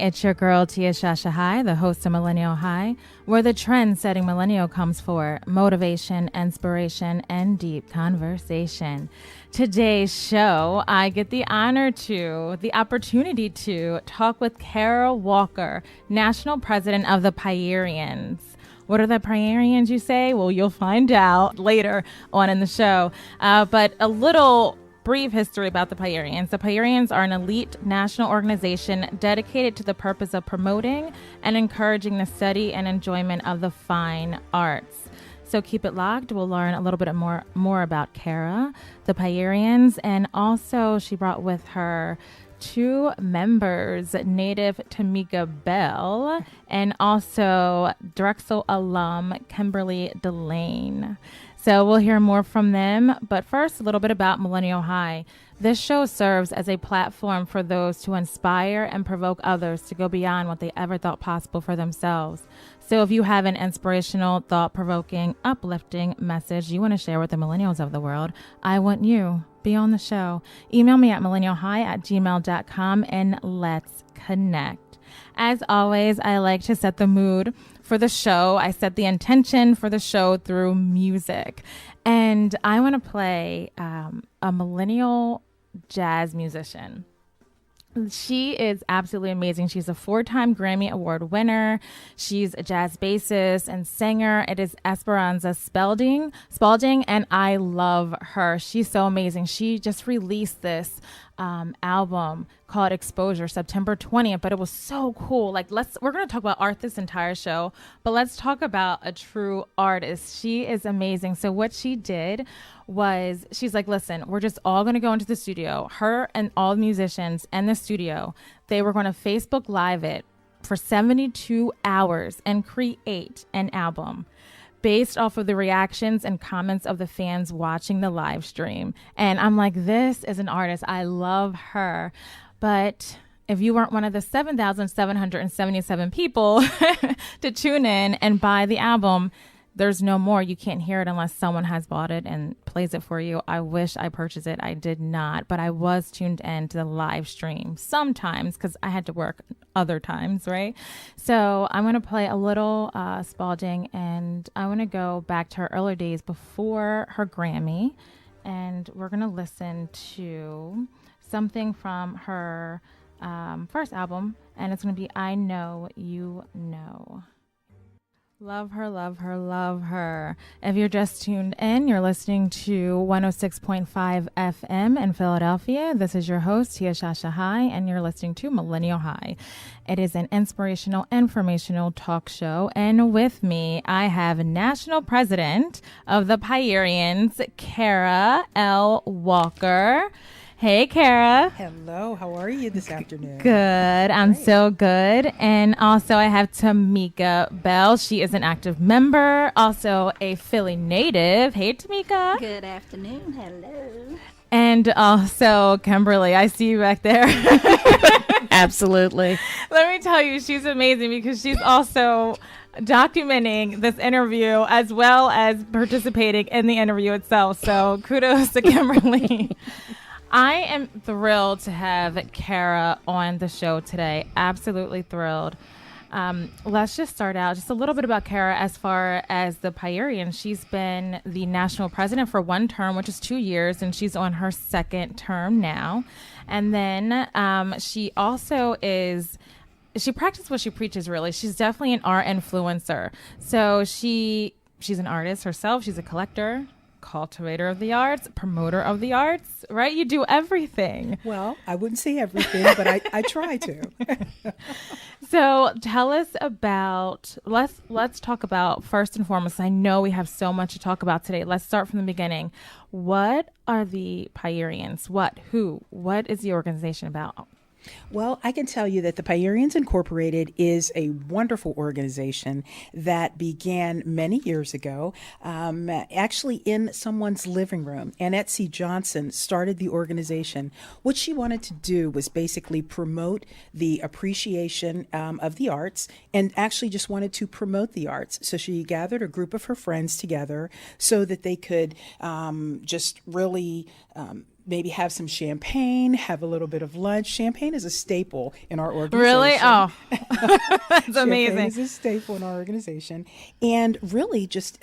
it's your girl Tia Shasha High, the host of Millennial High, where the trend-setting millennial comes for motivation, inspiration, and deep conversation. Today's show, I get the opportunity to talk with Cara Walker, National President of the Pierians. What are the Pierians, you say? Well, you'll find out later on in the show. But a little brief history about the Pierians. The Pierians are an elite national organization dedicated to the purpose of promoting and encouraging the study and enjoyment of the fine arts. So keep it locked. We'll learn a little bit more about Cara, the Pierians, and also she brought with her two members, native Tameka Bell, and also Drexel alum Kimberleigh De Laine. So we'll hear more from them. But first, a little bit about Millennial High. This show serves as a platform for those to inspire and provoke others to go beyond what they ever thought possible for themselves. So if you have an inspirational, thought-provoking, uplifting message you want to share with the millennials of the world, I want you. Be on the show. Email me at millennialhigh@gmail.com and let's connect. As always, I like to set the mood for the show. I set the intention for the show through music. And I want to play a millennial jazz musician. She is absolutely amazing. She's a 4-time Grammy Award winner. She's a jazz bassist and singer. It is Esperanza Spalding, and I love her. She's so amazing. She just released this album called Exposure September 20th, but it was so cool. We're going to talk about art this entire show, but let's talk about a true artist. She is amazing. So what she did was she's like, listen, we're just all going to go into the studio. Her and all the musicians in the studio, they were going to Facebook Live it for 72 hours and create an album based off of the reactions and comments of the fans watching the live stream. And I'm like, this is an artist. I love her. But if you weren't one of the 7,777 people to tune in and buy the album, there's no more. You can't hear it unless someone has bought it and plays it for you. I wish I purchased it. I did not, but I was tuned in to the live stream sometimes because I had to work other times, right? So I'm going to play a little Spalding, and I want to go back to her earlier days before her Grammy, and we're going to listen to something from her first album, and it's going to be I Know You Know. Love her, love her, love her. If you're just tuned in, you're listening to 106.5 FM in Philadelphia. This is your host, Tia Shasha High, and you're listening to Millennial High. It is an inspirational, informational talk show. And with me, I have National President of the Pierians, Cara L. Walker. Hey, Cara. Hello. How are you this afternoon? Good. I'm so good. And also I have Tameka Bell. She is an active member, also a Philly native. Hey, Tameka. Good afternoon. Hello. And also Kimberleigh. I see you back there. Absolutely. Let me tell you, she's amazing because she's also documenting this interview as well as participating in the interview itself. So kudos to Kimberleigh. I am thrilled to have Cara on the show today. Absolutely thrilled. Let's just start out just a little bit about Cara as far as the Pierians. She's been the national president for one term, which is 2 years, and she's on her second term now. And then she also she practices what she preaches, really. She's definitely an art influencer. So she's an artist herself. She's a collector, cultivator of the arts, promoter of the arts, right? You do everything. Well, I wouldn't say everything, but I try to. So tell us about, let's talk about, first and foremost, I know we have so much to talk about today. Let's start from the beginning. What are the Pierians? What is the organization about? Well, I can tell you that the Pierians Incorporated is a wonderful organization that began many years ago, actually in someone's living room. Annette C. Johnson started the organization. What she wanted to do was basically promote the appreciation of the arts, and actually just wanted to promote the arts. So she gathered a group of her friends together so that they could just really maybe have some champagne, have a little bit of lunch. Champagne is a staple in our organization. Really? Oh, that's amazing. Champagne is a staple in our organization. And really just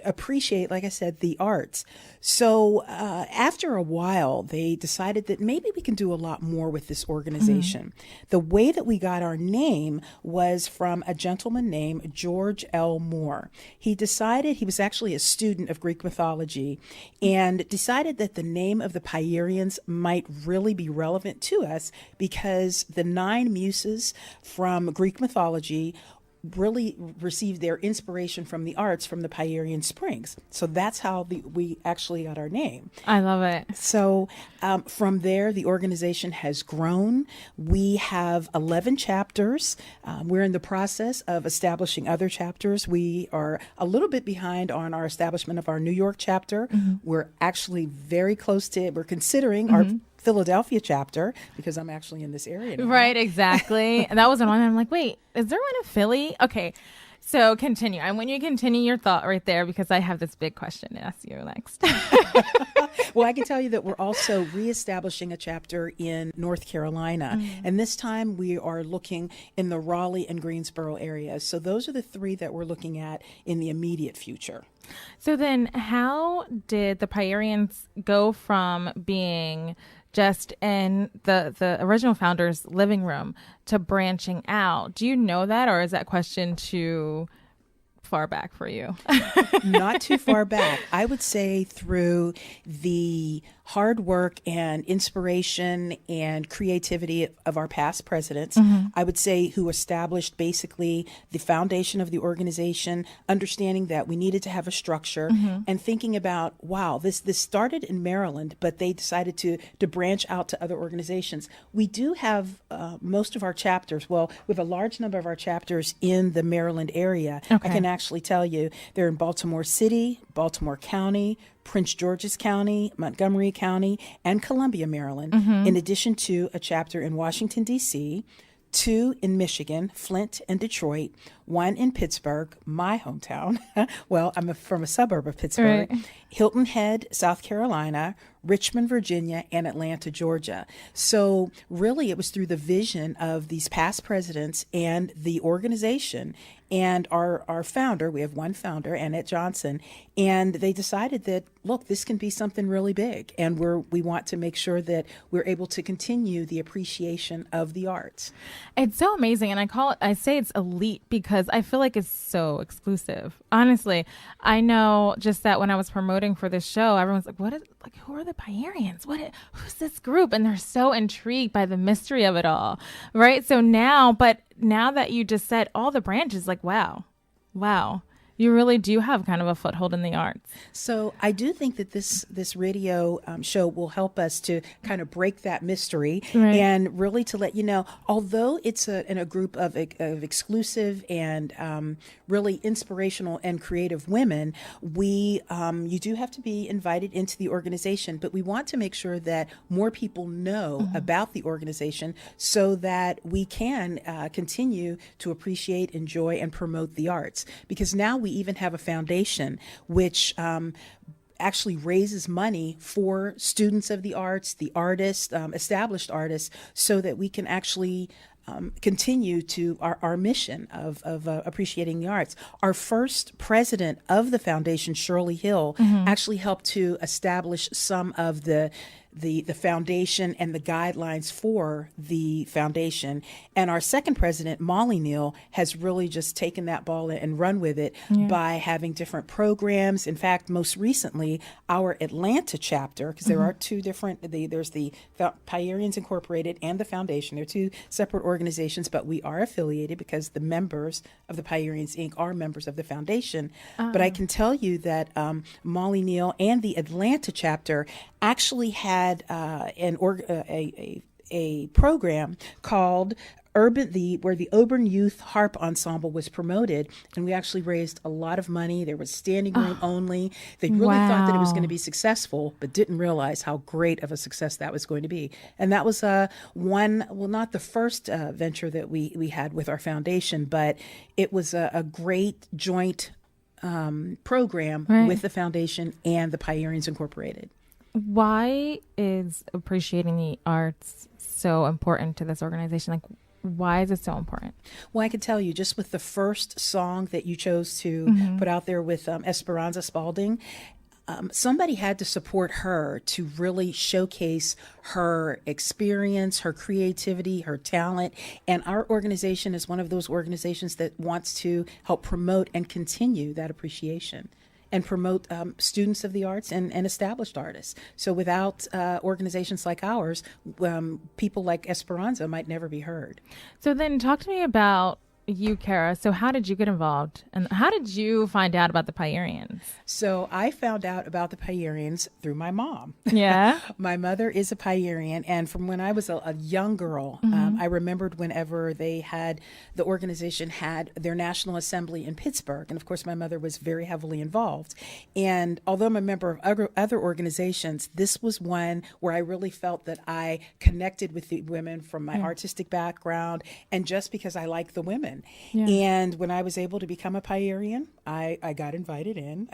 appreciate, like I said, the arts. So after a while, they decided that maybe we can do a lot more with this organization. The way that we got our name was from a gentleman named George L. Moore. He decided, he was actually a student of Greek mythology, and decided that the name of the Pierians might really be relevant to us because the 9 muses from Greek mythology really received their inspiration from the arts from the Pierian Springs. So that's how we actually got our name. I love it. So from there, the organization has grown. We have 11 chapters. We're in the process of establishing other chapters. We are a little bit behind on our establishment of our New York chapter. We're actually very close to it. We're considering our Philadelphia chapter because I'm actually in this area now. Right, exactly. And that was one. I'm like, wait, is there one in Philly? Okay, so continue. I want you to continue your thought right there because I have this big question to ask you next. Well, I can tell you that we're also reestablishing a chapter in North Carolina. And this time we are looking in the Raleigh and Greensboro areas. So those are the 3 that we're looking at in the immediate future. So then how did the Pierians go from being just in the original founder's living room to branching out? Do you know that, or is that question too far back for you? Not too far back. I would say through the hard work and inspiration and creativity of our past presidents, I would say, who established basically the foundation of the organization, understanding that we needed to have a structure and thinking about, wow, this started in Maryland, but they decided to branch out to other organizations. We do have most of our chapters, well, we have a large number of our chapters in the Maryland area. Okay. I can actually tell you they're in Baltimore City, Baltimore County, Prince George's County, Montgomery County, and Columbia, Maryland, in addition to a chapter in Washington, D.C., 2 in Michigan, Flint and Detroit, 1 in Pittsburgh, my hometown. Well, I'm from a suburb of Pittsburgh, right. Hilton Head, South Carolina, Richmond, Virginia, and Atlanta, Georgia. So really it was through the vision of these past presidents and the organization and our founder, we have one founder, Annette Johnson, and they decided that, look, this can be something really big, and we want to make sure that we're able to continue the appreciation of the arts. It's so amazing, and I say it's elite because I feel like it's so exclusive. Honestly, I know just that when I was promoting for this show, everyone's like, who are the Pierians? Who's this group? And they're so intrigued by the mystery of it all, right? So now that you just said all the branches, like, wow, you really do have kind of a foothold in the arts. So I do think that this radio show will help us to kind of break that mystery, right, and really to let you know, although it's in a group of exclusive and really inspirational and creative women, you do have to be invited into the organization, but we want to make sure that more people know about the organization so that we can continue to appreciate, enjoy, and promote the arts. Because now we even have a foundation which actually raises money for students of the arts, the artists, established artists, so that we can actually continue to our mission of appreciating the arts. Our first president of the foundation, Shirley Hill, actually helped to establish some of the foundation and the guidelines for the foundation. And our second president, Molly Neal, has really just taken that ball and run with it by having different programs. In fact, most recently, our Atlanta chapter, because there are 2 different, there's the Pierians Incorporated and the foundation. They're 2 separate organizations, but we are affiliated because the members of the Pierians Inc. are members of the foundation. But I can tell you that Molly Neal and the Atlanta chapter actually had a program called where the Auburn Youth Harp Ensemble was promoted, and we actually raised a lot of money. There was standing room only. They really thought that it was going to be successful, but didn't realize how great of a success that was going to be. And that was not the first venture that we had with our foundation, but it was a great joint program with the foundation and the Pierians Incorporated. Why is appreciating the arts so important to this organization? Like, why is it so important? Well, I can tell you, just with the first song that you chose to put out there with Esperanza Spalding, somebody had to support her to really showcase her experience, her creativity, her talent. And our organization is one of those organizations that wants to help promote and continue that appreciation and promote students of the arts and established artists. So without organizations like ours, people like Esperanza might never be heard. So then talk to me about you, Cara. So how did you get involved? And how did you find out about the Pierians? So I found out about the Pierians through my mom. Yeah. My mother is a Pierian, and from when I was a young girl, I remembered whenever the organization had their National Assembly in Pittsburgh, and of course my mother was very heavily involved. And although I'm a member of other organizations, this was one where I really felt that I connected with the women from my artistic background, and just because I like the women. Yeah. And when I was able to become a Pierian, I got invited in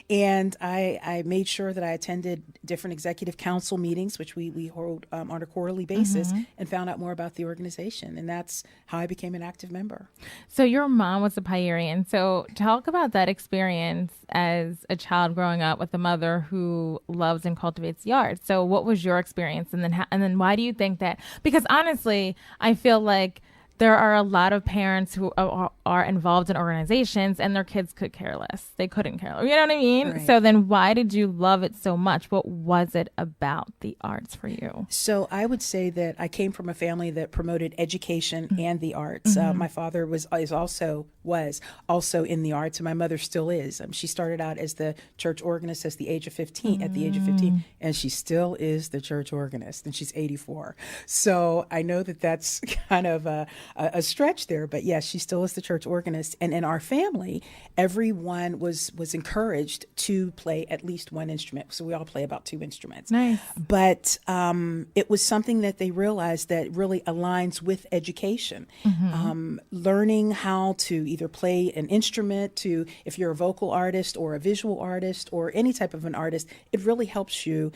and I made sure that I attended different executive council meetings, which we hold on a quarterly basis, and found out more about the organization. And that's how I became an active member. So your mom was a Pierian. So talk about that experience as a child growing up with a mother who loves and cultivates the arts. So what was your experience? And then why do you think that? Because honestly, I feel like there are a lot of parents who are involved in organizations and their kids could care less. They couldn't care less. You know what I mean? Right. So then why did you love it so much? What was it about the arts for you? So I would say that I came from a family that promoted education and the arts. My father was also in the arts, and my mother still is. She started out as the church organist at the age of 15, and she still is the church organist, and she's 84. So I know that that's kind of a stretch there, but yes, she still is the church organist. And in our family, everyone was encouraged to play at least one instrument. So we all play about 2 instruments. Nice. But it was something that they realized that really aligns with education. Learning how to either play an instrument, to if you're a vocal artist or a visual artist or any type of an artist, it really helps you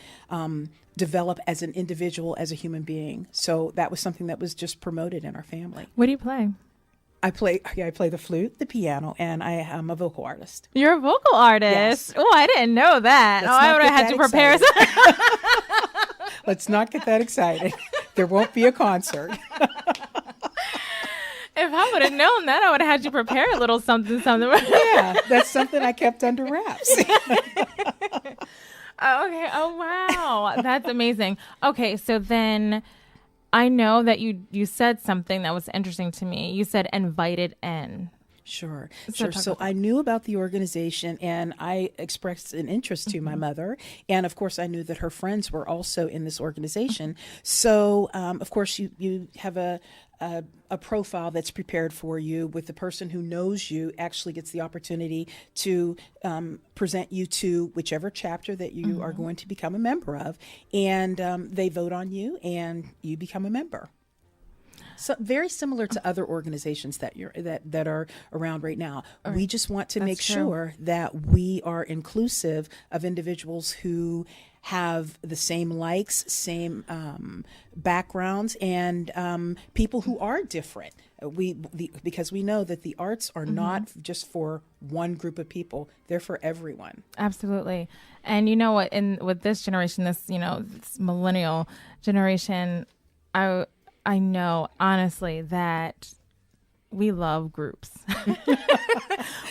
develop as an individual, as a human being. So that was something that was just promoted in our family. What do you play? I play the flute, the piano, and I am a vocal artist. You're a vocal artist? Yes. Oh, I didn't know that. I would have had to prepare. Let's not get that excited. There won't be a concert. If I would have known that, I would have had you prepare a little something. Yeah, that's something I kept under wraps. Okay. Oh, wow. That's amazing. Okay. So then I know that you said something that was interesting to me. You said invited in. Sure. So I knew about the organization, and I expressed an interest to my mother. And of course, I knew that her friends were also in this organization. So, of course, you have a profile that's prepared for you, with the person who knows you actually gets the opportunity to present you to whichever chapter that you are going to become a member of. And they vote on you and you become a member. So very similar to other organizations that are around right now. Right. We just want to make sure that we are inclusive of individuals who have the same likes, same backgrounds, and people who are different. Because we know that the arts are not just for one group of people; they're for everyone. Absolutely. And you know what? With this generation, this millennial generation, I know, honestly, that we love groups.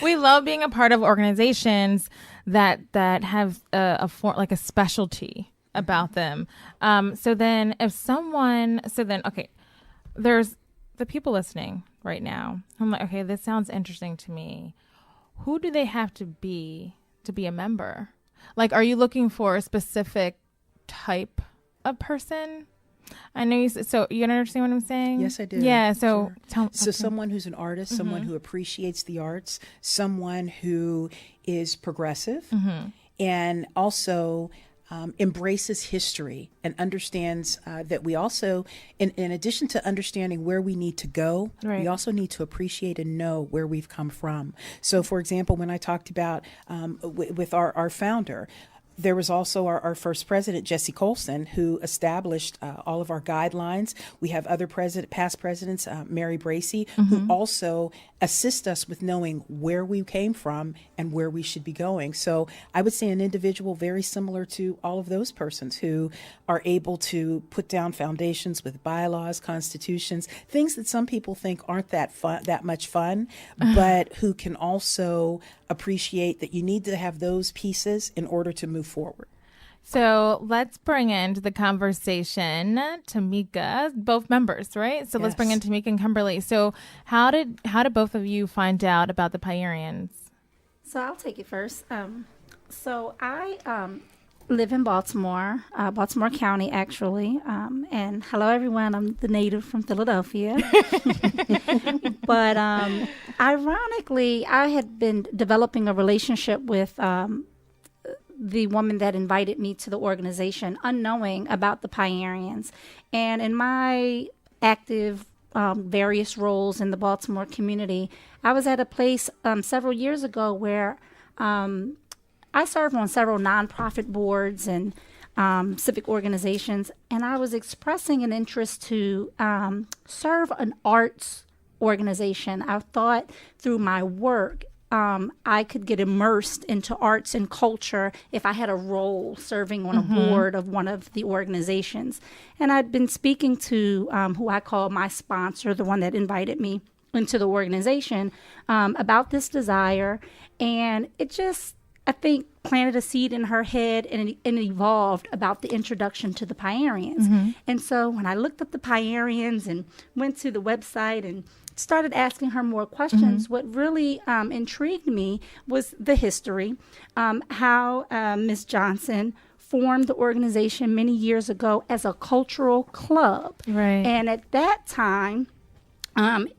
We love being a part of organizations that have a specialty about them. Okay, there's the people listening right now. I'm like, okay, this sounds interesting to me. Who do they have to be a member? Like, are you looking for a specific type of person? I know you. So you understand what I'm saying? Yes, I do. Yeah. So, sure. Someone who's an artist, someone who appreciates the arts, someone who is progressive, and also embraces history and understands that we also, in addition to understanding where we need to go, we also need to appreciate and know where we've come from. So, for example, when I talked about with our founder, There was also our first president, Jesse Colson, who established all of our guidelines. We have other past presidents, Mary Bracy, who also assist us with knowing where we came from and where we should be going. So I would say an individual very similar to all of those persons who are able to put down foundations with bylaws, constitutions, things that some people think aren't that much fun, but who can also appreciate that you need to have those pieces in order to move forward. So let's bring into the conversation Tameka, both members, right? So let's bring in Tameka and Kimberleigh. So how did both of you find out about the Pierians? So I'll take it first. So I live in Baltimore, Baltimore County, actually. And hello, everyone. I'm the native from Philadelphia. But ironically, I had been developing a relationship with the woman that invited me to the organization, unknowing about the Pierians. And in my active various roles in the Baltimore community, I was at a place several years ago where I serve on several nonprofit boards and civic organizations, and I was expressing an interest to serve an arts organization. I thought through my work I could get immersed into arts and culture if I had a role serving on a board of one of the organizations. And I'd been speaking to who I call my sponsor, the one that invited me into the organization, about this desire. And it just, I think, planted a seed in her head, and it evolved about the introduction to the Pierians. And so when I looked up the Pierians and went to the website and started asking her more questions, what really intrigued me was the history, how Ms. Johnson formed the organization many years ago as a cultural club. Right. And at that time,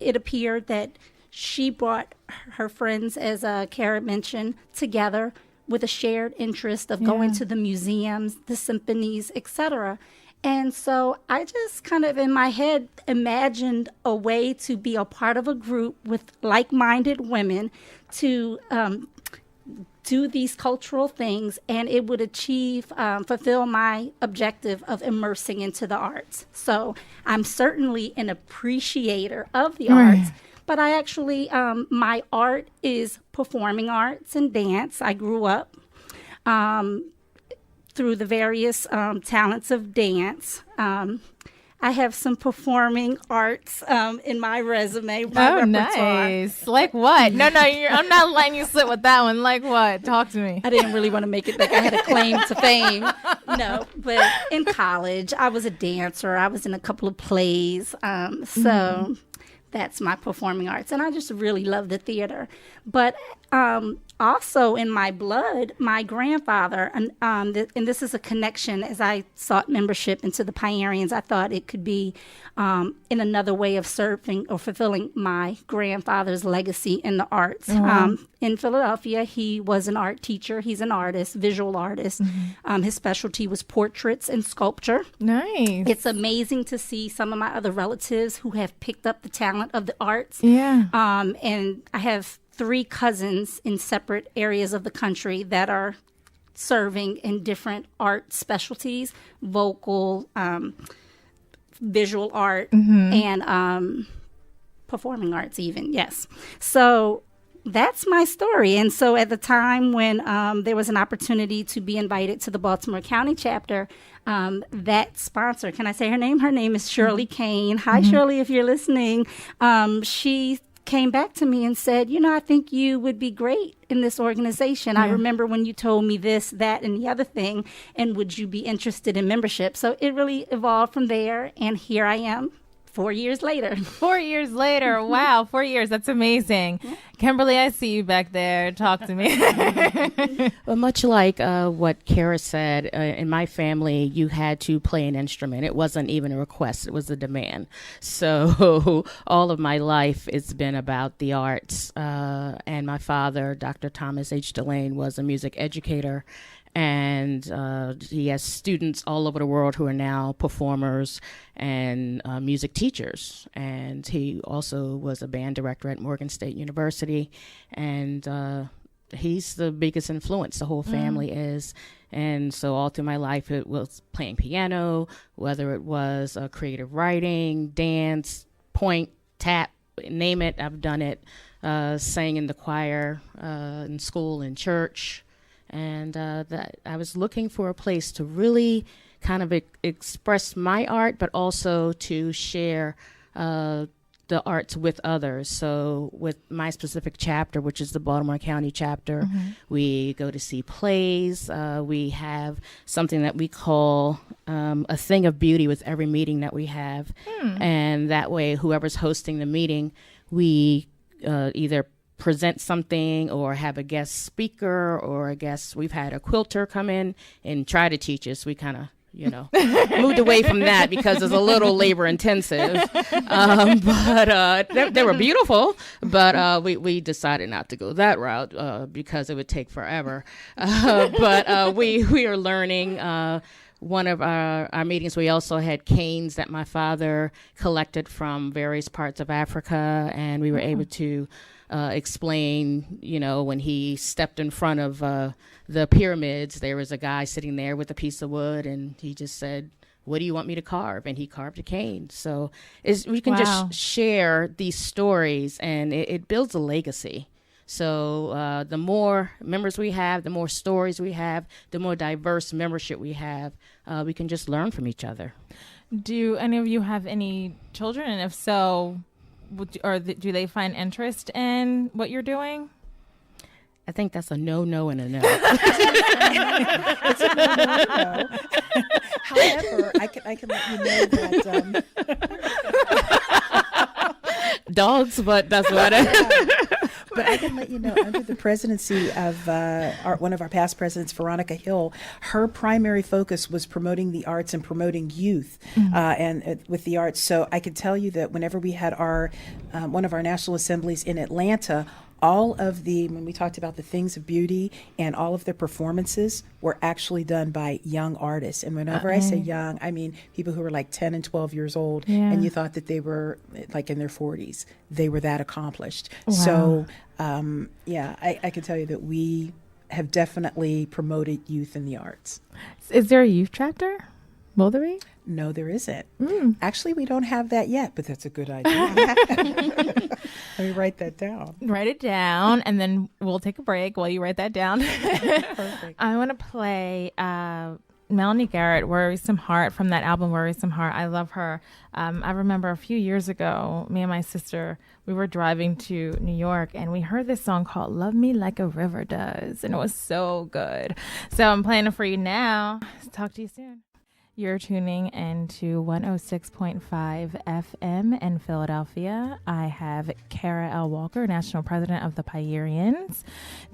it appeared that she brought her friends, as Cara mentioned, together with a shared interest of going to the museums, the symphonies, etc. And so I just kind of in my head imagined a way to be a part of a group with like-minded women to do these cultural things, and it would fulfill my objective of immersing into the arts. So I'm certainly an appreciator of the arts, but I actually, my art is performing arts and dance. I grew up through the various talents of dance. I have some performing arts in my resume, my repertoire. Nice. Like what? No, I'm not letting you sit with that one. Like what? Talk to me. I didn't really want to make it like I had a claim to fame. No, but in college, I was a dancer. I was in a couple of plays. So that's my performing arts. And I just really love the theater. But also in my blood, my grandfather, and this is a connection as I sought membership into the Pierians. I thought it could be in another way of serving or fulfilling my grandfather's legacy in the arts. In Philadelphia, he was an art teacher. He's an artist, visual artist. His specialty was portraits and sculpture. Nice. It's amazing to see some of my other relatives who have picked up the talent of the arts. Yeah. And I have 3 cousins in separate areas of the country that are serving in different art specialties, vocal, visual art, and performing arts even, yes. So that's my story. And so at the time when there was an opportunity to be invited to the Baltimore County chapter, that sponsor, can I say her name? Her name is Shirley Kane. Hi, Shirley, if you're listening. She came back to me and said, I think you would be great in this organization. I remember when you told me this, that, and the other thing, and would you be interested in membership? So it really evolved from there, and here I am 4 years later. 4 years later. Wow, 4 years. That's amazing. Kimberleigh, I see you back there. Talk to me. Well, much like what Cara said, in my family, you had to play an instrument. It wasn't even a request. It was a demand. So all of my life, it's been about the arts. And my father, Dr. Thomas H. De Laine, was a music educator. And he has students all over the world who are now performers and music teachers. And he also was a band director at Morgan State University. And he's the biggest influence. The whole family is. And so all through my life, it was playing piano, whether it was creative writing, dance, point, tap, name it. I've done it. Sang in the choir in school and church. And that I was looking for a place to really kind of express my art, but also to share the arts with others. So with my specific chapter, which is the Baltimore County chapter, we go to see plays. We have something that we call a thing of beauty with every meeting that we have. And that way, whoever's hosting the meeting, we either present something or have a guest speaker or a guest. We've had a quilter come in and try to teach us. We kind of moved away from that because it's a little labor intensive. But they were beautiful, but we decided not to go that route because it would take forever. But we are learning. One of our meetings, we also had canes that my father collected from various parts of Africa, and we were able to explain, when he stepped in front of the pyramids, there was a guy sitting there with a piece of wood, and he just said, "What do you want me to carve?" And he carved a cane. So we can just share these stories, and it builds a legacy. So the more members we have, the more stories we have, the more diverse membership we have, we can just learn from each other. Do any of you have any children? And if so, do they find interest in what you're doing? I think that's a no, and a no. It's a no. However, I can let you know that dogs, but that's what But I can let you know, under the presidency of one of our past presidents, Veronica Hill, her primary focus was promoting the arts and promoting youth and with the arts. So I can tell you that whenever we had our one of our national assemblies in Atlanta, when we talked about the things of beauty and all of the performances were actually done by young artists. And whenever I say young, I mean people who were like 10 and 12 years old, and you thought that they were like in their 40s. They were that accomplished. Wow. So, I can tell you that we have definitely promoted youth in the arts. Is there a youth chapter? Will there be? No, there isn't. Actually, we don't have that yet, but that's a good idea. Let me write that down. Write it down, and then we'll take a break while you write that down. Perfect. I want to play Melanie Garrett, Worrisome Heart, from that album, Worrisome Heart. I love her. I remember a few years ago, me and my sister, we were driving to New York, and we heard this song called Love Me Like a River Does, and it was so good. So I'm playing it for you now. Talk to you soon. You're tuning into 106.5 FM in Philadelphia. I have Cara L. Walker, National President of the Pierians,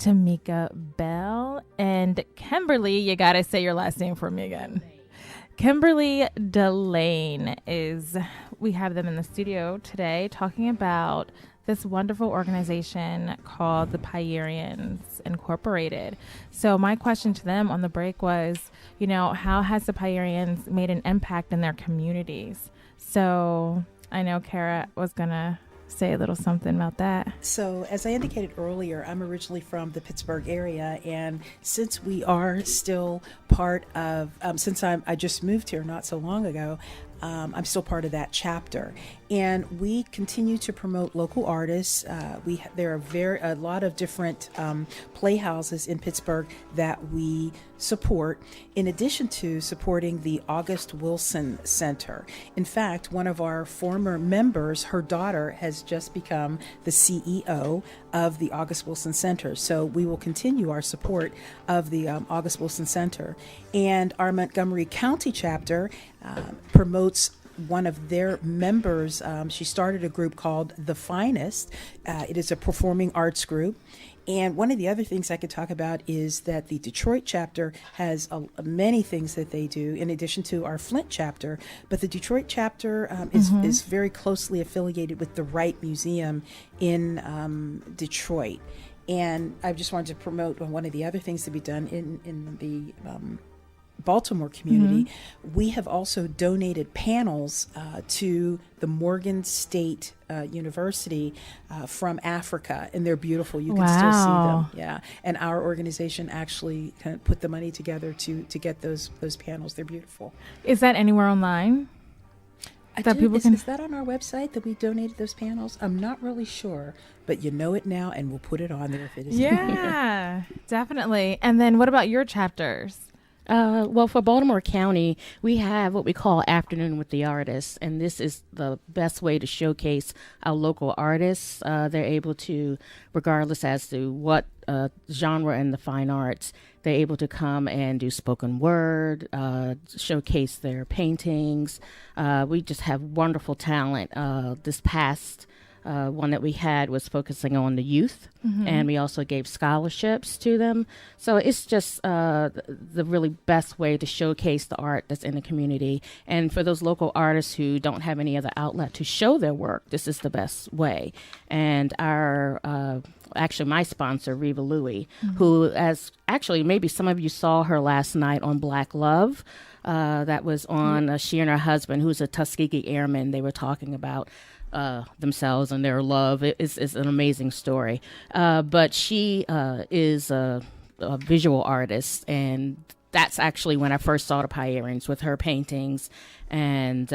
Tameka Bell, and Kimberleigh, you got to say your last name for me again. Kimberleigh De Laine we have them in the studio today talking about this wonderful organization called the Pierians Incorporated. So my question to them on the break was, how has the Pierians made an impact in their communities? So I know Cara was going to say a little something about that. So as I indicated earlier, I'm originally from the Pittsburgh area, and since we are still part of, since I just moved here not so long ago, I'm still part of that chapter, and we continue to promote local artists. There are a lot of different playhouses in Pittsburgh that we support, in addition to supporting the August Wilson Center. In fact, one of our former members, her daughter, has just become the CEO of the August Wilson Center. So we will continue our support of the August Wilson Center. And our Montgomery County chapter promotes one of their members. She started a group called The Finest. It is a performing arts group. And one of the other things I could talk about is that the Detroit chapter has many things that they do in addition to our Flint chapter. But the Detroit chapter is very closely affiliated with the Wright Museum in Detroit. And I just wanted to promote one of the other things to be done in the Baltimore community, we have also donated panels to the Morgan State University from Africa, and they're beautiful. You can still see them. Yeah, and our organization actually kind of put the money together to get those panels. They're beautiful. Is that anywhere online? Is that on our website that we donated those panels? I'm not really sure, but you know it now, and we'll put it on there if it is. Yeah, definitely. And then what about your chapters? Well, for Baltimore County, we have what we call Afternoon with the Artists, and this is the best way to showcase our local artists. They're able to, regardless as to what genre in the fine arts, they're able to come and do spoken word, showcase their paintings. We just have wonderful talent. This past one that we had was focusing on the youth, and we also gave scholarships to them. So it's just the really best way to showcase the art that's in the community. And for those local artists who don't have any other outlet to show their work, this is the best way. And our actually my sponsor, Reva Louie, who actually maybe some of you saw her last night on Black Love. That was on she and her husband, who's a Tuskegee Airman. They were talking about themselves and their love. It's an amazing story. But she is a visual artist, and that's actually when I first saw the Pierians with her paintings, and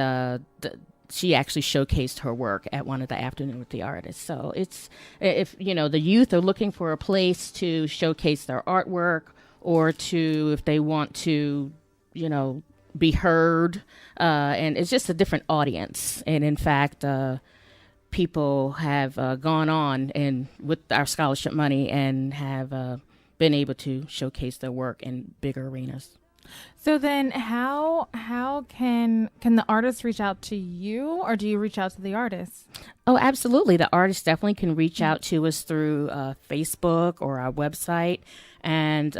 she actually showcased her work at one of the Afternoon with the Artists. So it's, if the youth are looking for a place to showcase their artwork, or to, if they want to, be heard, and it's just a different audience. And in fact, people have gone on and with our scholarship money and have been able to showcase their work in bigger arenas. So then how can the artists reach out to you, or do you reach out to the artists? Oh, absolutely. The artists definitely can reach out to us through Facebook or our website, and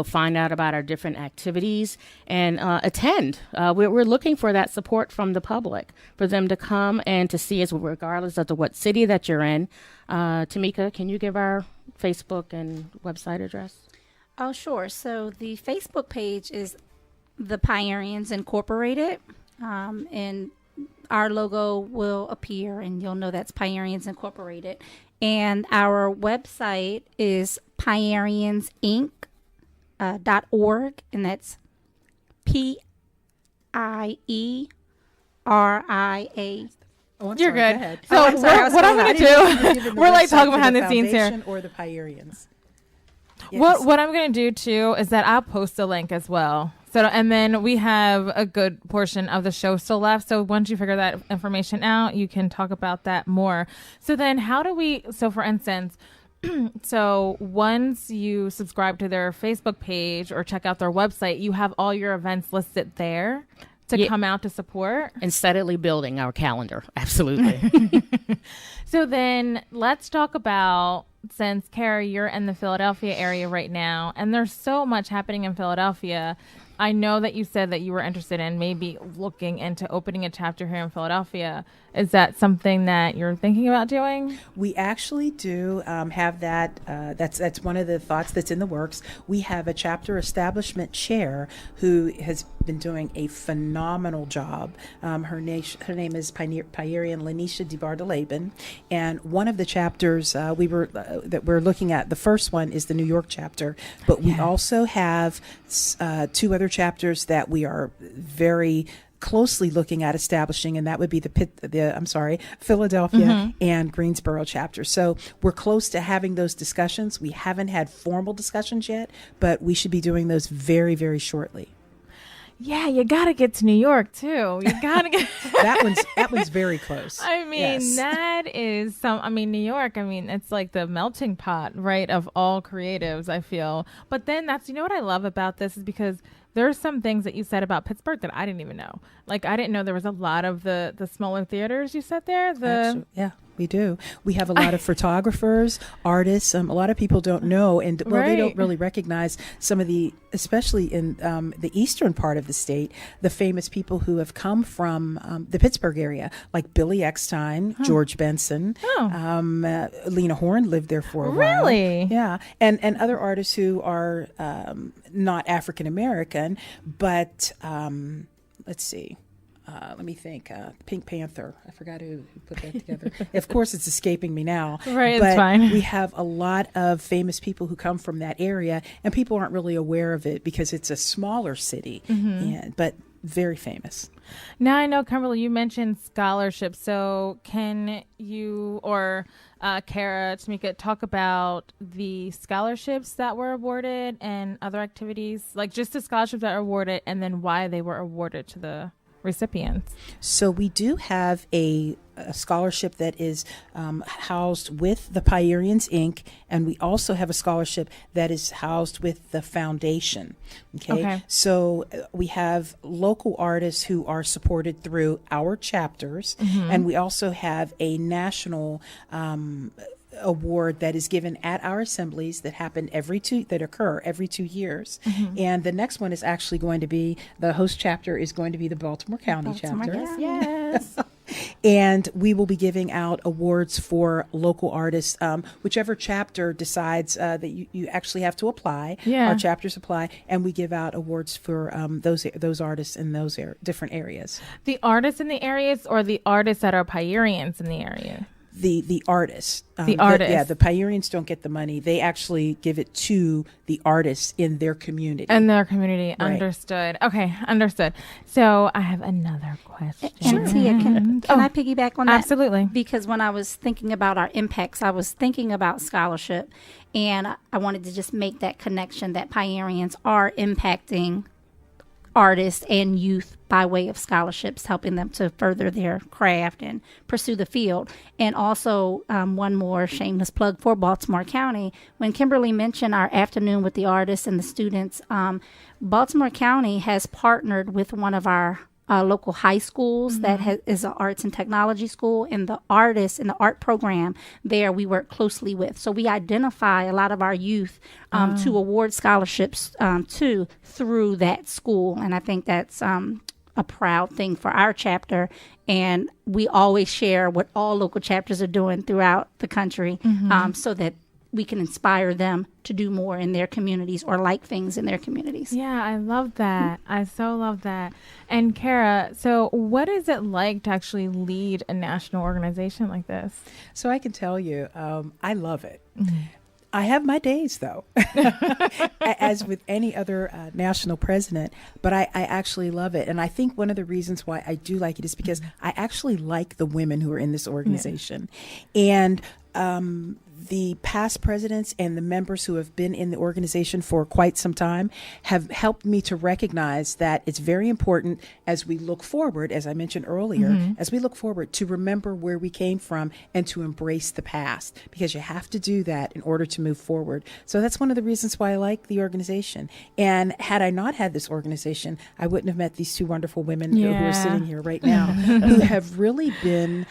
find out about our different activities and attend. We're looking for that support from the public, for them to come and to see us regardless of what city that you're in. Tameka, can you give our Facebook and website address? Oh, sure. So the Facebook page is the Pierians Incorporated, and our logo will appear, and you'll know that's Pierians Incorporated. And our website is pieriansinc.org, and that's PIERIA. You're good. Go ahead. So what I'm going to do, we're like talking behind the scenes here. Or the Pierians. What I'm going to do too is that I'll post a link as well. So, and then we have a good portion of the show still left. So once you figure that information out, you can talk about that more. So then so for instance, so once you subscribe to their Facebook page or check out their website, you have all your events listed there to come out to support. And steadily building our calendar. Absolutely. So then let's talk about, since Cara, you're in the Philadelphia area right now, and there's so much happening in Philadelphia. I know that you said that you were interested in maybe looking into opening a chapter here in Philadelphia. Is that something that you're thinking about doing? We actually do have that. That's one of the thoughts that's in the works. We have a chapter establishment chair who has been doing a phenomenal job. Her name is Pierian Lanisha De Laine, and one of the chapters that we're looking at, the first one is the New York chapter, but we also have two other chapters that we are very closely looking at establishing, and that would be Philadelphia and Greensboro chapter. So we're close to having those discussions. We haven't had formal discussions yet, but we should be doing those very, very shortly. Yeah, you got to get to New York too. You got to get that one's very close. I mean, yes. That is New York, it's like the melting pot, right, of all creatives, I feel. But then what I love about this is because there's some things that you said about Pittsburgh that I didn't even know. Like, I didn't know there was a lot of the smaller theaters you said there. Actually, yeah. We do. We have a lot of photographers, artists. A lot of people don't know, and they don't really recognize some of the, especially in the eastern part of the state, the famous people who have come from the Pittsburgh area, like Billy Eckstein, George Benson, Lena Horne lived there for a while. Really? Yeah, and other artists who are not African American, but let's see. Let me think. Pink Panther. I forgot who put that together. Of course, it's escaping me now. Right, but it's fine. We have a lot of famous people who come from that area, and people aren't really aware of it because it's a smaller city, but very famous. Now I know, Kimberleigh, you mentioned scholarships. So can you or Cara, Tameka, talk about the scholarships that were awarded and other activities, like just the scholarships that were awarded and then why they were awarded to the recipients? So we do have a scholarship that is housed with the Pierians, Inc., and we also have a scholarship that is housed with the foundation. Okay. So we have local artists who are supported through our chapters, and we also have a national award that is given at our assemblies that occur every 2 years. And the next one is actually going to be, the host chapter is going to be the Baltimore County chapter. Yes. And we will be giving out awards for local artists, whichever chapter decides that you actually have to apply. Our chapters apply, and we give out awards for those artists in those different areas. The artists in the areas, or the artists that are Pierians in the area? The artists. The artists. The Pierians don't get the money. They actually give it to the artists in their community. Right. Understood. Okay, understood. So I have another question. And Tia, can I piggyback on that? Absolutely. Because when I was thinking about our impacts, I was thinking about scholarship, and I wanted to just make that connection that Pierians are impacting artists and youth by way of scholarships, helping them to further their craft and pursue the field. And also, one more shameless plug for Baltimore County. When Kimberleigh mentioned our afternoon with the artists and the students, Baltimore County has partnered with one of our local high schools that is an arts and technology school, and the artists in the art program there we work closely with. So we identify a lot of our youth to award scholarships to through that school, and I think that's a proud thing for our chapter. And we always share what all local chapters are doing throughout the country, so that we can inspire them to do more in their communities or like things in their communities. Yeah, I love that. I so love that. And Cara, so what is it like to actually lead a national organization like this? So I can tell you, I love it. I have my days, though, as with any other national president, but I actually love it. And I think one of the reasons why I do like it is because I actually like the women who are in this organization. And the past presidents and the members who have been in the organization for quite some time have helped me to recognize that it's very important as we look forward, as I mentioned earlier, as we look forward to remember where we came from and to embrace the past, because you have to do that in order to move forward. So that's one of the reasons why I like the organization. And had I not had this organization, I wouldn't have met these two wonderful women who are sitting here right now, who have really been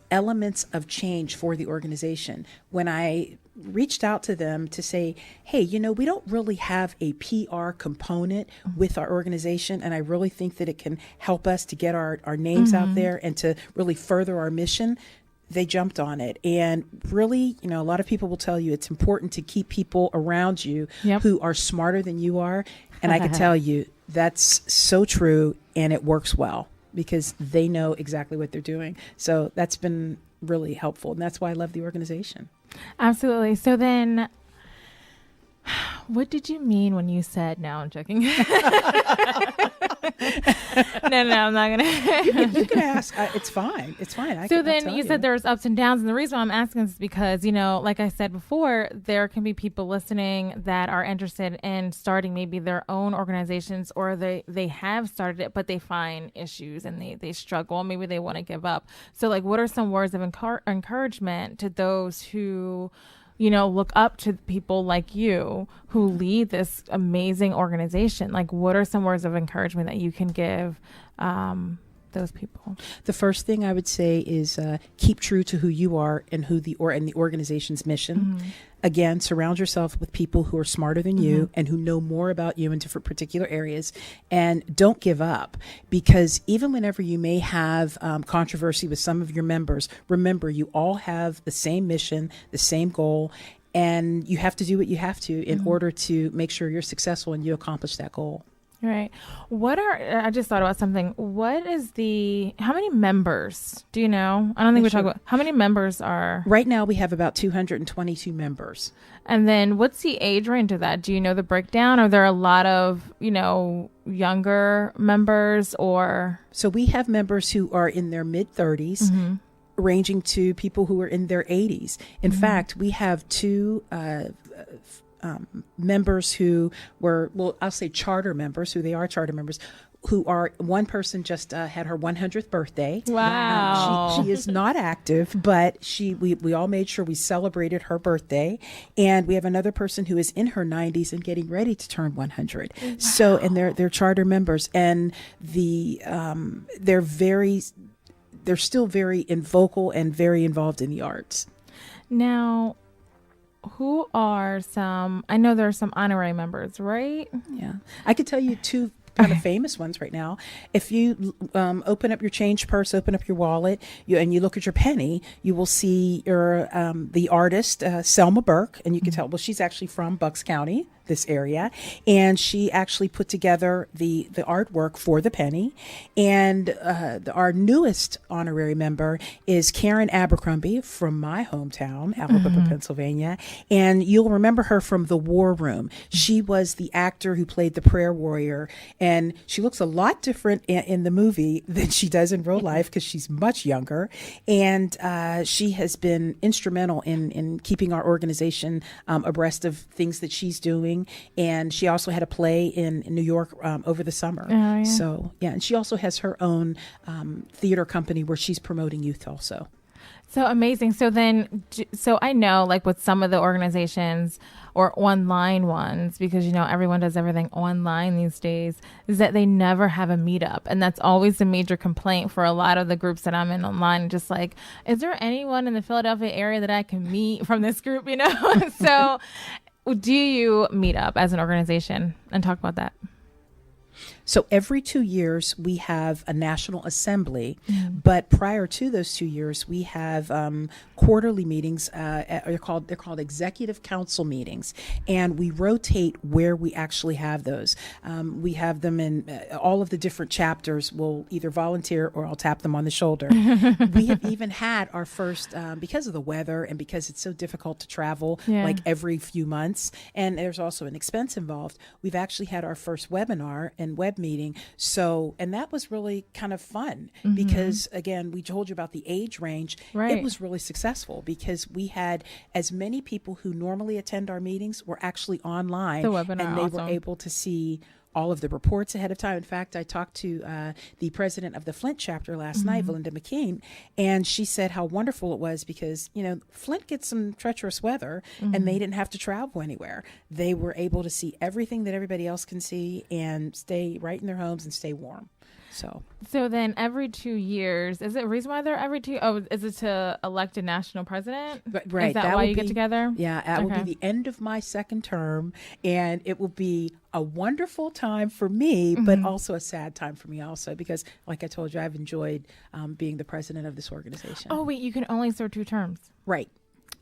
elements of change for the organization. When I reached out to them to say, hey, we don't really have a PR component with our organization, and I really think that it can help us to get our names out there and to really further our mission, they jumped on it. And really, a lot of people will tell you it's important to keep people around you who are smarter than you are. And I can tell you that's so true, and it works well, because they know exactly what they're doing. So that's been really helpful, and that's why I love the organization. Absolutely. So then, what did you mean when you said, no, I'm joking. No, I'm not going to. You can ask. It's fine. It's fine. So then you said there's ups and downs. And the reason why I'm asking is because, like I said before, there can be people listening that are interested in starting maybe their own organizations, or they have started it, but they find issues and they struggle. Maybe they want to give up. So like, what are some words of encouragement to those who, look up to people like you who lead this amazing organization? Like, what are some words of encouragement that you can give those people? The first thing I would say is keep true to who you are and who the organization's mission. Again, surround yourself with people who are smarter than you and who know more about you in different particular areas. And don't give up, because even whenever you may have controversy with some of your members, remember you all have the same mission, the same goal, and you have to do what you have to in order to make sure you're successful and you accomplish that goal. Right. I just thought about something. How many members do you know? I don't think we talked about how many members are. Right now we have about 222 members. And then what's the age range of that? Do you know the breakdown? Are there a lot of, younger members or? So we have members who are in their mid 30s, ranging to people who are in their 80s. In fact, we have two members who were, I'll say charter members, who they are charter members, who are, one person just had her 100th birthday. Wow. She is not active, but we all made sure we celebrated her birthday. And we have another person who is in her 90s and getting ready to turn 100. Wow. So, and they're charter members, and they're still very vocal and very involved in the arts. Now, who are I know there are some honorary members, right? Yeah. I could tell you two kind of famous ones right now. If you open up your change purse, open up your wallet, and you look at your penny, you will see the artist, Selma Burke, and you can tell, well, she's actually from Bucks County, this area, and she actually put together the artwork for the penny. And our newest honorary member is Karen Abercrombie from my hometown, Alabama, Pennsylvania, and you'll remember her from The War Room. She was the actor who played the prayer warrior, and she looks a lot different in the movie than she does in real life because she's much younger, and she has been instrumental in keeping our organization abreast of things that she's doing. And she also had a play in New York over the summer. Oh, yeah. So, yeah. And she also has her own theater company where she's promoting youth also. So amazing. So I know, like, with some of the organizations or online ones, because, everyone does everything online these days, is that they never have a meetup. And that's always a major complaint for a lot of the groups that I'm in online. Just like, is there anyone in the Philadelphia area that I can meet from this group, So do you meet up as an organization and talk about that? So every 2 years we have a national assembly, but prior to those 2 years we have quarterly meetings. They're called executive council meetings, and we rotate where we actually have those. We have them in all of the different chapters. We'll either volunteer or I'll tap them on the shoulder. We have even had our first, because of the weather and because it's so difficult to travel, like every few months, and there's also an expense involved. We've actually had our first webinar and web meeting. So, and that was really kind of fun because, again, we told you about the age range. Right. It was really successful because we had as many people who normally attend our meetings were actually online, and they were able to see all of the reports ahead of time. In fact, I talked to the president of the Flint chapter last night, Valinda McKean, and she said how wonderful it was because, Flint gets some treacherous weather and they didn't have to travel anywhere. They were able to see everything that everybody else can see and stay right in their homes and stay warm. So then every 2 years, is it a reason why they're every two? Oh, is it to elect a national president? Right. Is that why you get together? Yeah, that will be the end of my second term, and it will be a wonderful time for me, but also a sad time for me also because, like I told you, I've enjoyed being the president of this organization. Oh, wait, you can only serve 2 terms. Right.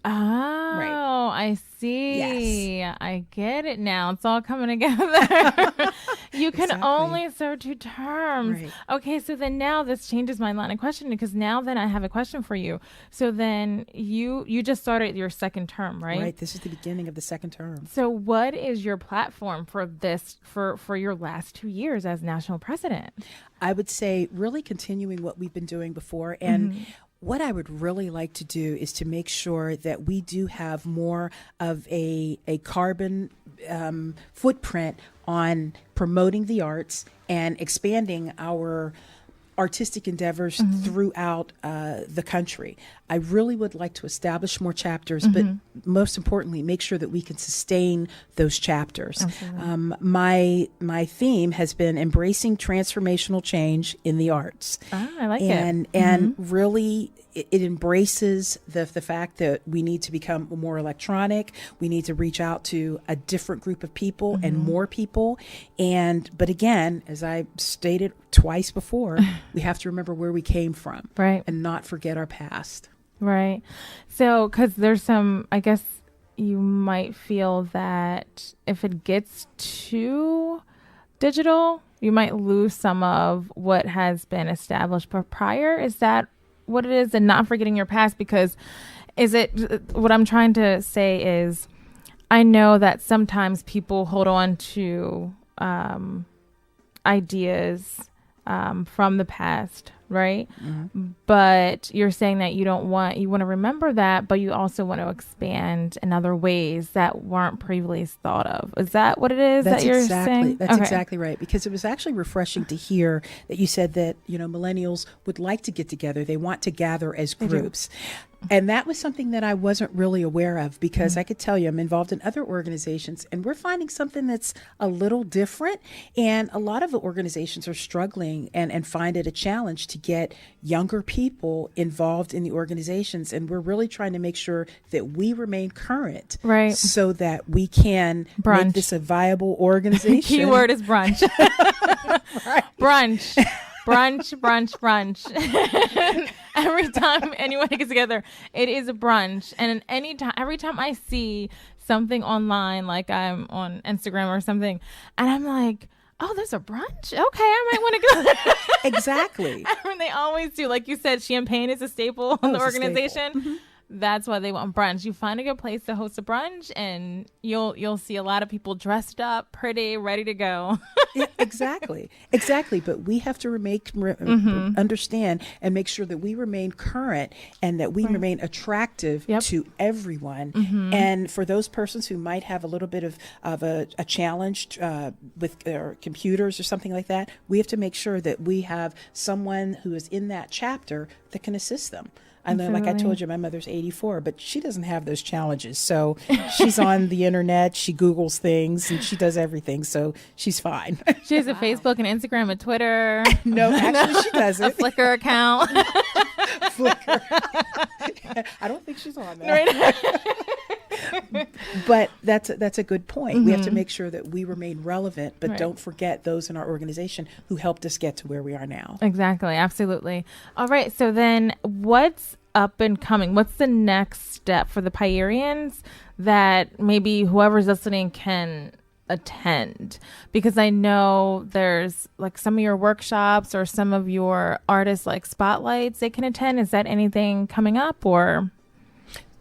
Oh, right. I see. Yes. I get it now. It's all coming together. You can only serve 2 terms. Right. Okay, so then now this changes my line of questioning because now then I have a question for you. So then you just started your second term, right? Right. This is the beginning of the second term. So what is your platform for this for your last 2 years as national president? I would say really continuing what we've been doing before, and what I would really like to do is to make sure that we do have more of a carbon footprint on promoting the arts and expanding our artistic endeavors throughout the country. I really would like to establish more chapters, but most importantly, make sure that we can sustain those chapters. My theme has been embracing transformational change in the arts. I like it. And really, it embraces the fact that we need to become more electronic. We need to reach out to a different group of people and more people. But again, as I stated twice before, we have to remember where we came from, right, and not forget our past. Right. So, because there's some, I guess you might feel that if it gets too digital, you might lose some of what has been established prior. Is that what it is? And not forgetting your past, because what I'm trying to say is, I know that sometimes people hold on to ideas from the past, right? But you're saying that you want to remember that, but you also want to expand in other ways that weren't previously thought of. Is that what it is that you're saying? That's exactly right. Because it was actually refreshing to hear that you said that, millennials would like to get together. They want to gather as groups. And that was something that I wasn't really aware of, because I could tell you I'm involved in other organizations, and we're finding something that's a little different. And a lot of the organizations are struggling and find it a challenge to get younger people involved in the organizations. And we're really trying to make sure that we remain current, right, so that we can make this a viable organization. Keyword is brunch. Right. Brunch. Every time anyone gets together, it is a brunch. And every time I see something online, like I'm on Instagram or something, and I'm like, oh, there's a brunch? Okay, I might want to go there. Exactly. I mean, they always do. Like you said, champagne is a staple in the organization. That's why they want brunch. You find a good place to host a brunch, and you'll see a lot of people dressed up, pretty, ready to go. Yeah, exactly. But we have to understand and make sure that we remain current and that we remain attractive to everyone. And for those persons who might have a little bit of a challenge with their computers or something like that, we have to make sure that we have someone who is in that chapter that can assist them. I know, like I told you, my mother's 84, but she doesn't have those challenges. So she's on the internet, she Googles things, and she does everything. So she's fine. She has a Facebook and Instagram and Twitter. No, actually she doesn't. A Flickr account. Flickr. I don't think she's on that. But that's a good point. We have to make sure that we remain relevant, but don't forget those in our organization who helped us get to where we are now. Exactly. Absolutely. All right. So then what's up and coming? What's the next step for the Pierians that maybe whoever's listening can attend? Because I know there's like some of your workshops or some of your artists like spotlights they can attend. Is that anything coming up or?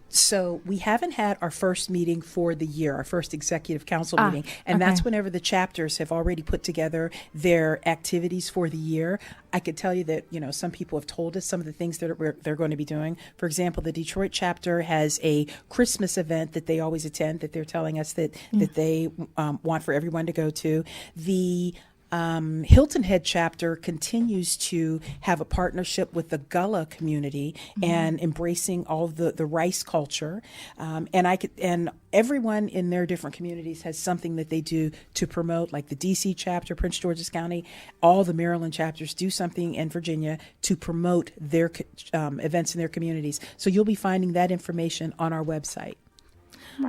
So we haven't had our first meeting for the year, our first executive council meeting. And that's whenever the chapters have already put together their activities for the year. I could tell you that, some people have told us some of the things that they're going to be doing. For example, the Detroit chapter has a Christmas event that they always attend that they're telling us that they want for everyone to go to. The Hilton Head chapter continues to have a partnership with the Gullah community and embracing all the rice culture. And everyone in their different communities has something that they do to promote, like the DC chapter, Prince George's County, all the Maryland chapters do something in Virginia to promote their events in their communities. So you'll be finding that information on our website.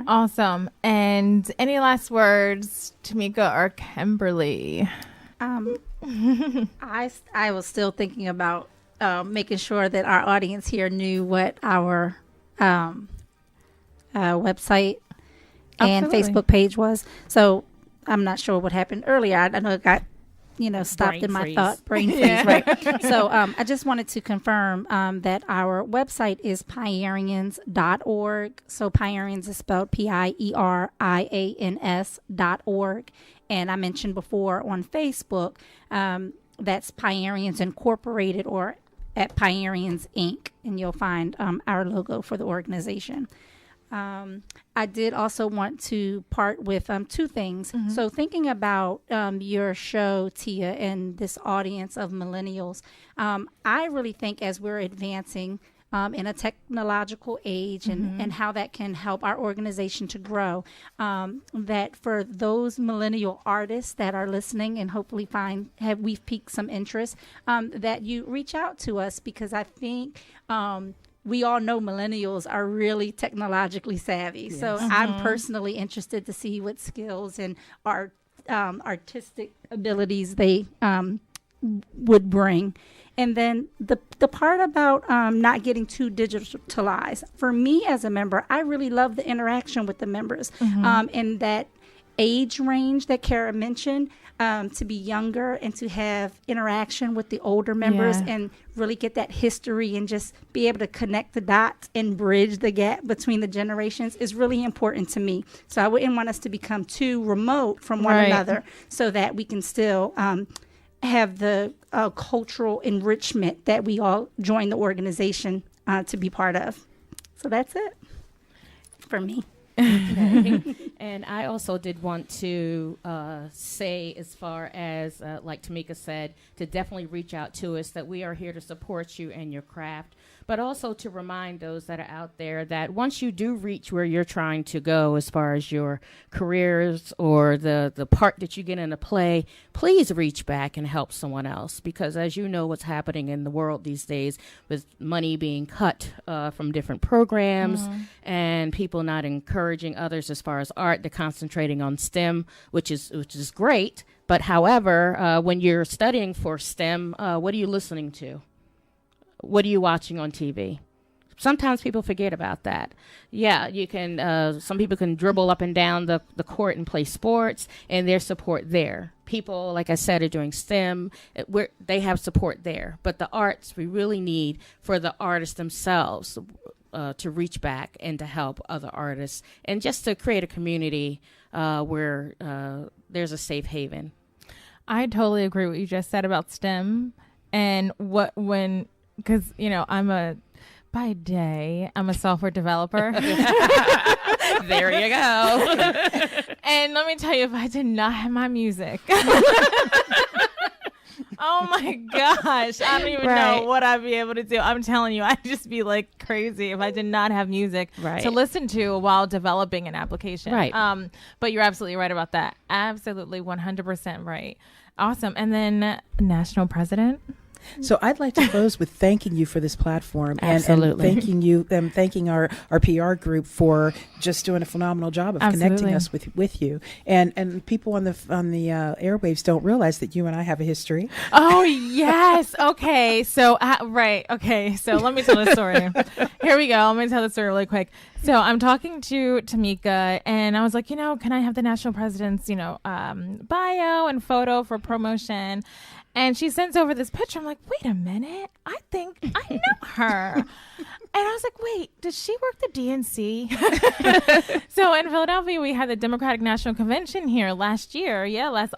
Awesome. And any last words, Tameka or Kimberleigh? I was still thinking about making sure that our audience here knew what our website and Facebook page was. So I'm not sure what happened earlier. I know it got stopped Brain in my freeze. thought. Brain freeze, right. So I just wanted to confirm that our website is pierians.org. So Pierians is spelled Pierians.org. And I mentioned before on Facebook, that's Pierians Incorporated or at Pierians Inc. And you'll find our logo for the organization. I did also want to part with two things. So thinking about your show, Tia, and this audience of millennials, I really think as we're advancing in a technological age, and how that can help our organization to grow. That for those millennial artists that are listening and hopefully we've piqued some interest, that you reach out to us, because I think we all know millennials are really technologically savvy. Yes. So I'm personally interested to see what skills and artistic abilities they would bring. And then the part about not getting too digitalized. For me as a member, I really love the interaction with the members, and that age range that Cara mentioned, to be younger and to have interaction with the older members and really get that history and just be able to connect the dots and bridge the gap between the generations is really important to me. So I wouldn't want us to become too remote from one another, so that we can still have the cultural enrichment that we all join the organization to be part of. So that's it for me. Okay. And I also did want to say, as far as like Tameka said, to definitely reach out to us, that we are here to support you and your craft, but also to remind those that are out there that once you do reach where you're trying to go as far as your careers or the part that you get in a play, please reach back and help someone else, because as you know what's happening in the world these days with money being cut from different programs and people not encouraging others as far as art. They're concentrating on STEM, which is great. But however, when you're studying for STEM, what are you listening to? What are you watching on TV? Sometimes people forget about that. Yeah, you can. Some people can dribble up and down the court and play sports, and there's support there. People, like I said, are doing STEM. They have support there. But the arts, we really need for the artists themselves to reach back and to help other artists, and just to create a community where there's a safe haven. I totally agree with what you just said about STEM, and because by day I'm a software developer. There you go. And let me tell you, if I did not have my music, oh my gosh, I don't even know what I'd be able to do. I'm telling you, I'd just be like crazy if I did not have music to listen to while developing an application. Right. But you're absolutely right about that. Absolutely 100% right. Awesome. And then national president. So I'd like to close with thanking you for this platform and thanking our PR group for just doing a phenomenal job of connecting us with you. And people on the airwaves don't realize that you and I have a history. Oh, yes. Okay. So, Okay. So let me tell the story. Here we go. Let me tell the story really quick. So I'm talking to Tameka, and I was like, can I have the national president's, bio and photo for promotion? And she sends over this picture. I'm like, wait a minute. I think I know her. And I was like, wait, does she work the DNC? So in Philadelphia, we had the Democratic National Convention here last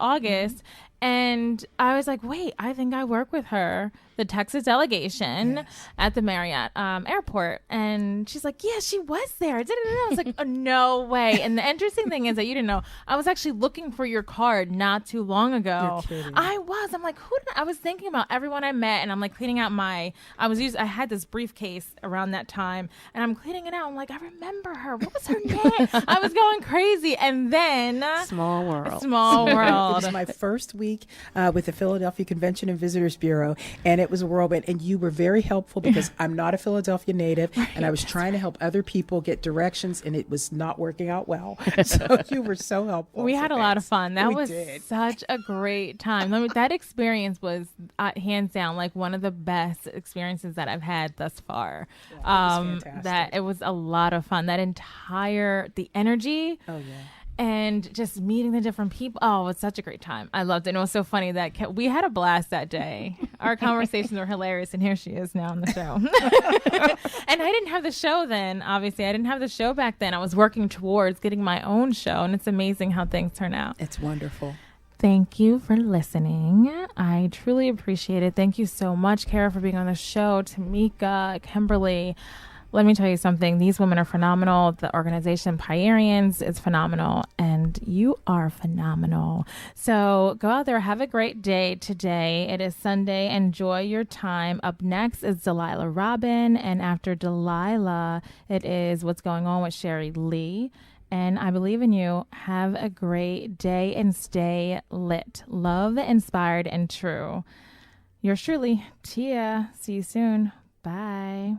August. And I was like, wait, I think I work with her, the Texas delegation at the Marriott airport. And she's like, yeah, she was there. I was like, oh, no way. And the interesting thing is that you didn't know, I was actually looking for your card not too long ago. You're kidding. I was. I'm like, I was thinking about everyone I met, and I'm like cleaning out I had this briefcase around that time, and I'm cleaning it out. I'm like, I remember her. What was her name? I was going crazy. And then Small world. It was my first week with the Philadelphia Convention and Visitors Bureau, and it was a whirlwind. And you were very helpful, because I'm not a Philadelphia native, and I was trying to help other people get directions, and it was not working out well. So you were so helpful. We had a lot of fun. That was such a great time. That experience was hands down like one of the best experiences that I've had thus far. Yeah, it was fantastic. It was a lot of fun. The energy. Oh yeah. And just meeting the different people. Oh, it was such a great time. I loved it. And it was so funny that we had a blast that day. Our conversations were hilarious. And here she is now on the show. And I didn't have the show then. Obviously, I didn't have the show back then. I was working towards getting my own show. And it's amazing how things turn out. It's wonderful. Thank you for listening. I truly appreciate it. Thank you so much, Cara, for being on the show. Tameka, Kimberleigh. Let me tell you something. These women are phenomenal. The organization Pierians is phenomenal, and you are phenomenal. So go out there, have a great day today. It is Sunday. Enjoy your time. Up next is Delilah Robin, and after Delilah, it is What's Going On with Sherry Lee. And I believe in you. Have a great day and stay lit. Love, inspired, and true. Yours truly, Tia. See you soon. Bye.